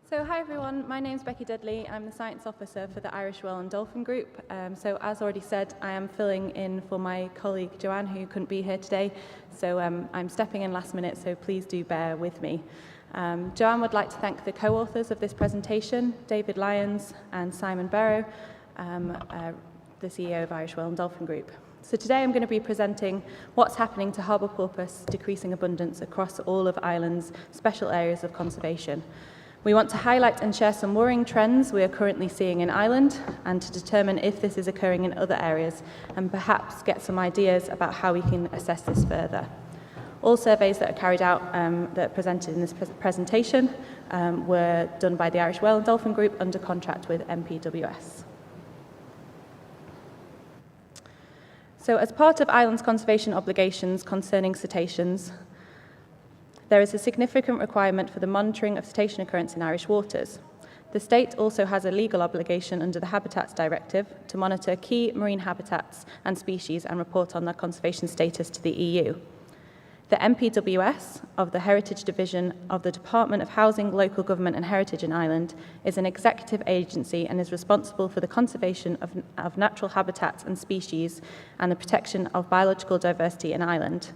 So hi everyone, my name's Rebecca Dudley. I'm the Science Officer for the Irish Whale and Dolphin Group. So as already said, I am filling in for my colleague Joanne, who couldn't be here today. So I'm stepping in last minute, so please do bear with me. Joanne would like to thank the co-authors of this presentation, David Lyons and Simon Barrow, the CEO of Irish Whale and Dolphin Group. So today I'm going to be presenting what's happening to harbour porpoise decreasing abundance across all of Ireland's special areas of conservation. We want to highlight and share some worrying trends we are currently seeing in Ireland and to determine if this is occurring in other areas and perhaps get some ideas about how we can assess this further. All surveys that are carried out that are presented in this presentation were done by the Irish Whale and Dolphin Group under contract with MPWS. So as part of Ireland's conservation obligations concerning cetaceans, there is a significant requirement for the monitoring of cetacean occurrence in Irish waters. The state also has a legal obligation under the Habitats Directive to monitor key marine habitats and species and report on their conservation status to the EU. The MPWS of the Heritage Division of the Department of Housing, Local Government and Heritage in Ireland is an executive agency and is responsible for the conservation of natural habitats and species and the protection of biological diversity in Ireland.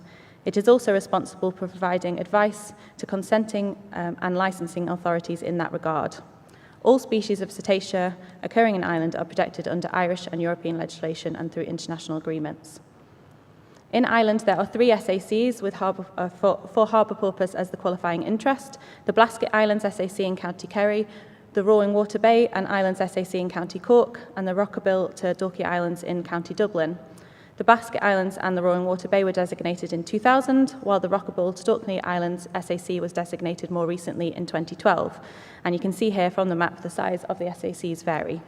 It is also responsible for providing advice to consenting and licensing authorities in that regard. All species of cetacea occurring in Ireland are protected under Irish and European legislation and through international agreements. In Ireland, there are 3 SACs with for harbour porpoise as the qualifying interest: the Blasket Islands SAC in County Kerry, the Roaring Water Bay and Islands SAC in County Cork, and the Rockabill to Dalkey Islands in County Dublin. The Basket Islands and the Roaring Water Bay were designated in 2000, while the Rockabill to Dalkey Islands SAC was designated more recently in 2012. And you can see here from the map the size of the SACs vary.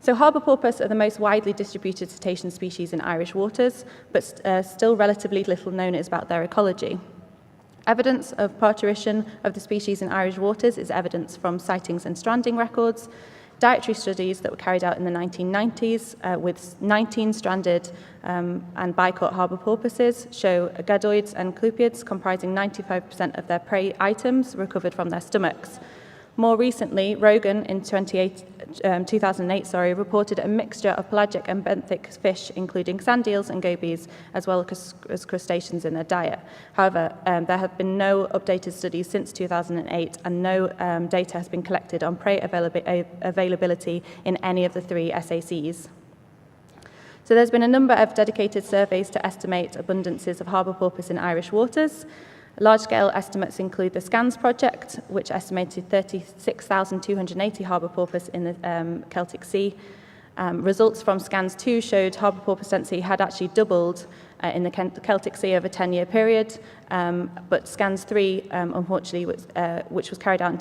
So harbour porpoise are the most widely distributed cetacean species in Irish waters, but still relatively little known is about their ecology. Evidence of parturition of the species in Irish waters is evidence from sightings and stranding records. Dietary studies that were carried out in the 1990s with 19 stranded and bycaught harbour porpoises show gadoids and clupeids comprising 95% of their prey items recovered from their stomachs. More recently, Rogan in 2008 reported a mixture of pelagic and benthic fish, including sand eels and gobies, as well as crustaceans in their diet. However, there have been no updated studies since 2008, and no data has been collected on prey availability in any of the 3 SACs. So there's been a number of dedicated surveys to estimate abundances of harbour porpoise in Irish waters. Large-scale estimates include the SCANS project, which estimated 36,280 harbour porpoise in the Celtic Sea. Results from SCANS 2 showed harbour porpoise density had actually doubled in the Celtic Sea over a 10-year period, but SCANS 3, unfortunately, which was carried out in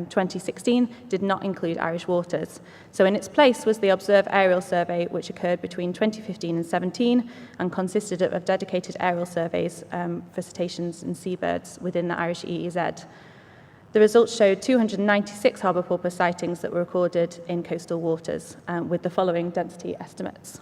2016, did not include Irish waters. So in its place was the Observe Aerial Survey, which occurred between 2015 and 17 and consisted of dedicated aerial surveys for cetaceans and seabirds within the Irish EEZ. The results showed 296 harbour porpoise sightings that were recorded in coastal waters with the following density estimates.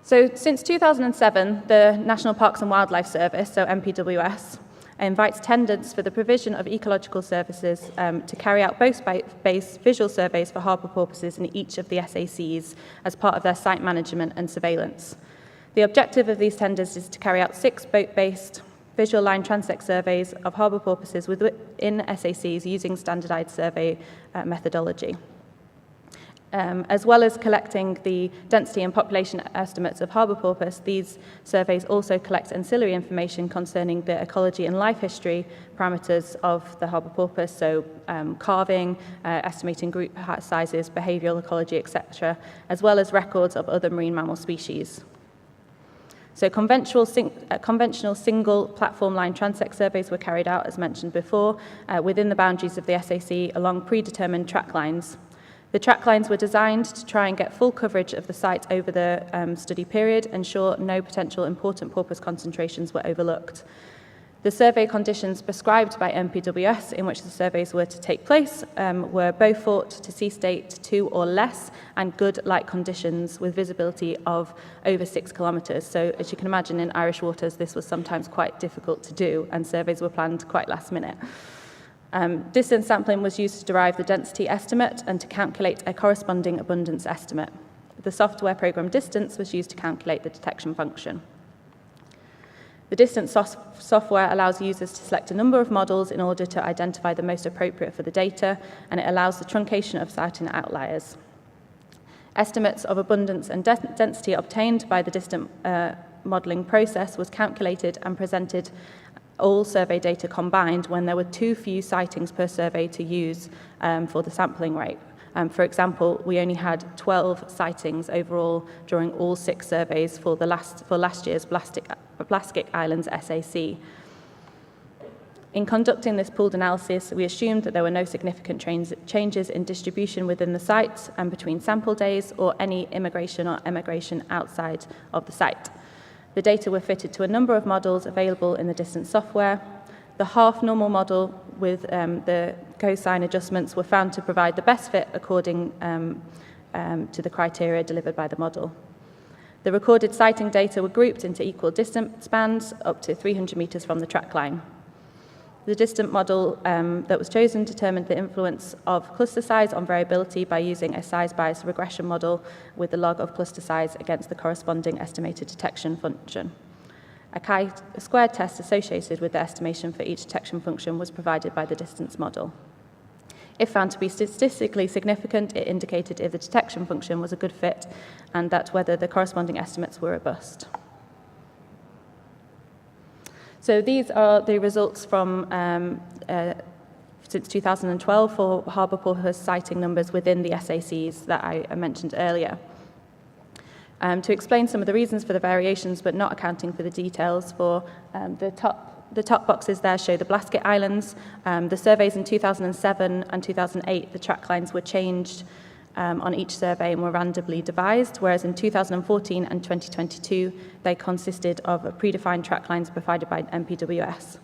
So since 2007, the National Parks and Wildlife Service, so MPWS, invites tenders for the provision of ecological services to carry out boat-based visual surveys for harbour porpoises in each of the SACs as part of their site management and surveillance. The objective of these tenders is to carry out 6 boat-based visual line transect surveys of harbour porpoises within SACs using standardised survey methodology. As well as collecting the density and population estimates of harbour porpoise, these surveys also collect ancillary information concerning the ecology and life history parameters of the harbour porpoise, so carving, estimating group sizes, behavioural ecology, etc., as well as records of other marine mammal species. So conventional single platform line transect surveys were carried out, as mentioned before, within the boundaries of the SAC along predetermined track lines. The track lines were designed to try and get full coverage of the site over the study period, ensure no potential important porpoise concentrations were overlooked. The survey conditions prescribed by MPWS in which the surveys were to take place were Beaufort to sea state 2 or less, and good light conditions with visibility of over 6 kilometres. So as you can imagine, in Irish waters, this was sometimes quite difficult to do, and surveys were planned quite last minute. Distance sampling was used to derive the density estimate and to calculate a corresponding abundance estimate. The software program distance was used to calculate the detection function. The distance software allows users to select a number of models in order to identify the most appropriate for the data, and it allows the truncation of certain outliers. Estimates of abundance and density obtained by the distance modelling process was calculated and presented all survey data combined when there were too few sightings per survey to use for the sampling rate. For example, we only had 12 sightings overall during all 6 surveys for last year's Blaskik Islands SAC. In conducting this pooled analysis, we assumed that there were no significant changes in distribution within the site and between sample days or any immigration or emigration outside of the site. The data were fitted to a number of models available in the distance software. The half-normal model with the cosine adjustments were found to provide the best fit according to the criteria delivered by the model. The recorded sighting data were grouped into equal distance bands up to 300 metres from the track line. The distant model that was chosen determined the influence of cluster size on variability by using a size-biased regression model with the log of cluster size against the corresponding estimated detection function. A chi-squared test associated with the estimation for each detection function was provided by the distance model. If found to be statistically significant, it indicated if the detection function was a good fit and that whether the corresponding estimates were robust. So these are the results from since 2012 for harbour porpoise sighting numbers within the SACs that I mentioned earlier. To explain some of the reasons for the variations, but not accounting for the details, for the top boxes there show the Blaskik Islands. The surveys in 2007 and 2008, the track lines were changed on each survey and were randomly devised, whereas in 2014 and 2022, they consisted of predefined track lines provided by MPWS.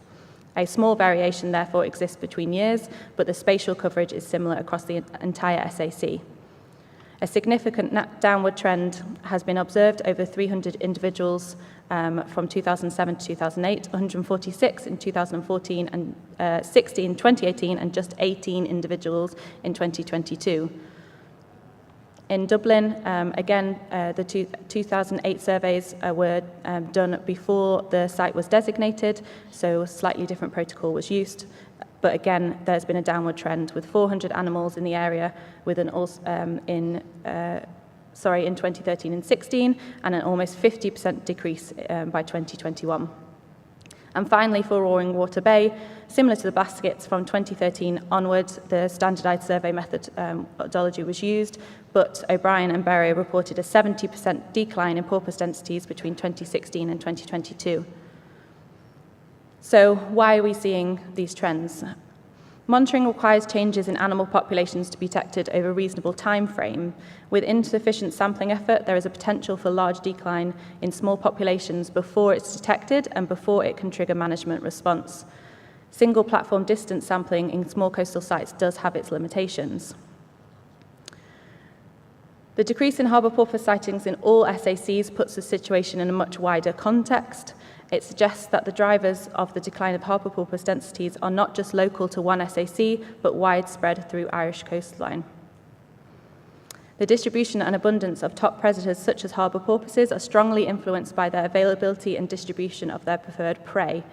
A small variation, therefore, exists between years, but the spatial coverage is similar across the entire SAC. A significant downward trend has been observed over 300 individuals from 2007 to 2008, 146 in 2014, and 60 in 2018, and just 18 individuals in 2022. In Dublin, again, the 2008 surveys were done before the site was designated, so a slightly different protocol was used. But again, there's been a downward trend with 400 animals in the area, with in 2013 and 16, and an almost 50% decrease by 2021. And finally, for Roaring Water Bay, similar to the Blaskits, from 2013 onwards, the standardised survey methodology was used, but O'Brien and Berry reported a 70% decline in porpoise densities between 2016 and 2022. So why are we seeing these trends? Monitoring requires changes in animal populations to be detected over a reasonable time frame. With insufficient sampling effort, there is a potential for large decline in small populations before it's detected and before it can trigger management response. Single platform distance sampling in small coastal sites does have its limitations. The decrease in harbour porpoise sightings in all SACs puts the situation in a much wider context. It suggests that the drivers of the decline of harbour porpoise densities are not just local to one SAC, but widespread through Irish coastline. The distribution and abundance of top predators such as harbour porpoises are strongly influenced by their availability and distribution of their preferred prey.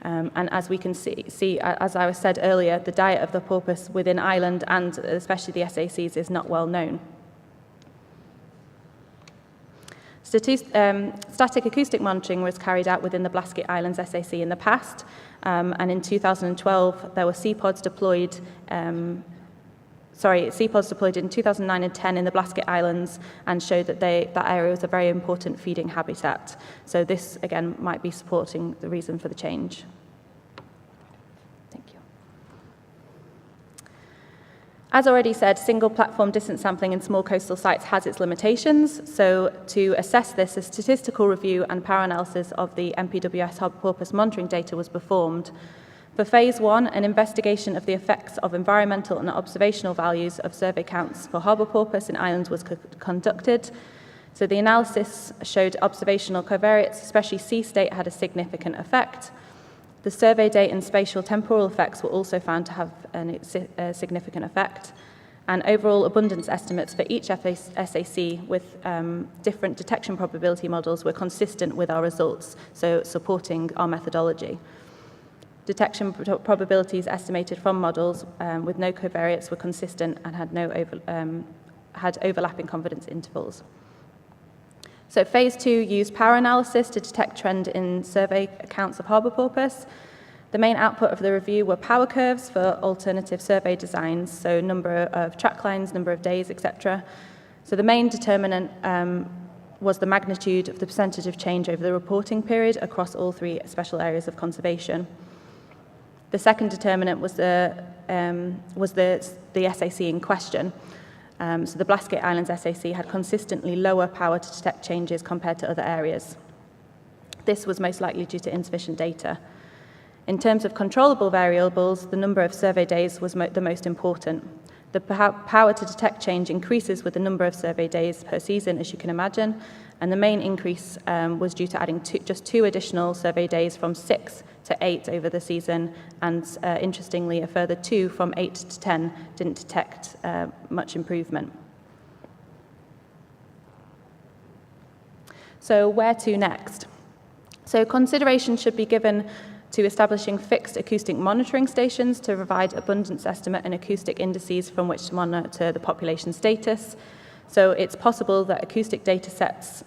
And as we can see, as I said earlier, the diet of the porpoise within Ireland and especially the SACs is not well known. Static acoustic monitoring was carried out within the Blaskik Islands SAC in the past, and in 2012 there were CPODs deployed in 2009 and 10 in the Blaskik Islands and showed that that area was a very important feeding habitat. So this, again, might be supporting the reason for the change. Thank you. As already said, single platform distance sampling in small coastal sites has its limitations. So to assess this, a statistical review and power analysis of the MPWS harbour porpoise monitoring data was performed. For phase 1, an investigation of the effects of environmental and observational values of survey counts for harbour porpoise in islands was conducted. So the analysis showed observational covariates, especially sea state, had a significant effect. The survey date and spatial temporal effects were also found to have a significant effect. And overall abundance estimates for each SAC with different detection probability models were consistent with our results, so supporting our methodology. Detection probabilities estimated from models with no covariates were consistent and had overlapping confidence intervals. So phase 2 used power analysis to detect trend in survey counts of harbour porpoise. The main output of the review were power curves for alternative survey designs, so number of track lines, number of days, etc. So the main determinant was the magnitude of the percentage of change over the reporting period across all 3 special areas of conservation. The second determinant was the SAC in question. So the Blasket Islands SAC had consistently lower power to detect changes compared to other areas. This was most likely due to insufficient data. In terms of controllable variables, the number of survey days was the most important. The power to detect change increases with the number of survey days per season, as you can imagine, and the main increase was due to adding just 2 additional survey days from 6 to 8 over the season, and interestingly, a further 2 from 8 to 10 didn't detect much improvement. So where to next? So consideration should be given to establishing fixed acoustic monitoring stations to provide abundance estimate and acoustic indices from which to monitor the population status. So it's possible that acoustic data sets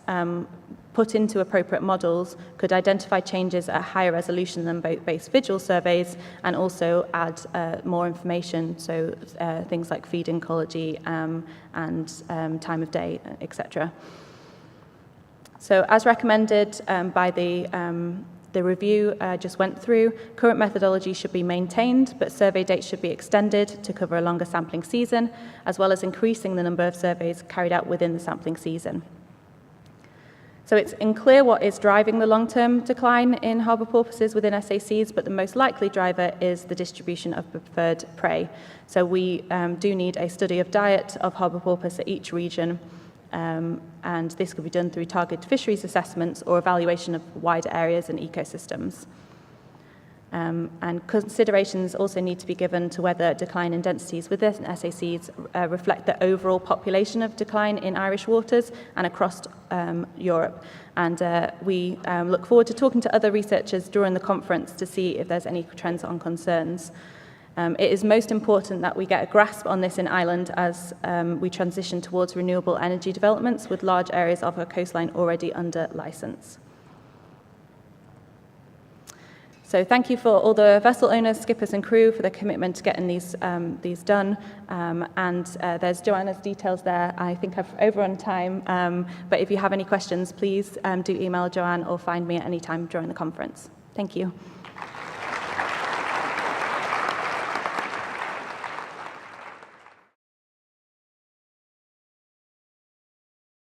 put into appropriate models could identify changes at higher resolution than base visual surveys and also add more information, so things like feed ecology and time of day, etc. So as recommended by the review just went through, current methodology should be maintained, but survey dates should be extended to cover a longer sampling season, as well as increasing the number of surveys carried out within the sampling season. So it's unclear what is driving the long-term decline in harbour porpoises within SACs, but the most likely driver is the distribution of preferred prey. So we do need a study of diet of harbour porpoise at each region, and this could be done through targeted fisheries assessments or evaluation of wider areas and ecosystems. And considerations also need to be given to whether decline in densities within SACs reflect the overall population of decline in Irish waters and across Europe. And we look forward to talking to other researchers during the conference to see if there's any trends on concerns. It is most important that we get a grasp on this in Ireland as we transition towards renewable energy developments with large areas of our coastline already under licence. So thank you for all the vessel owners, skippers and crew for their commitment to getting these done. There's Joanna's details there. I think I've overrun time, but if you have any questions, please do email Joanne or find me at any time during the conference. Thank you.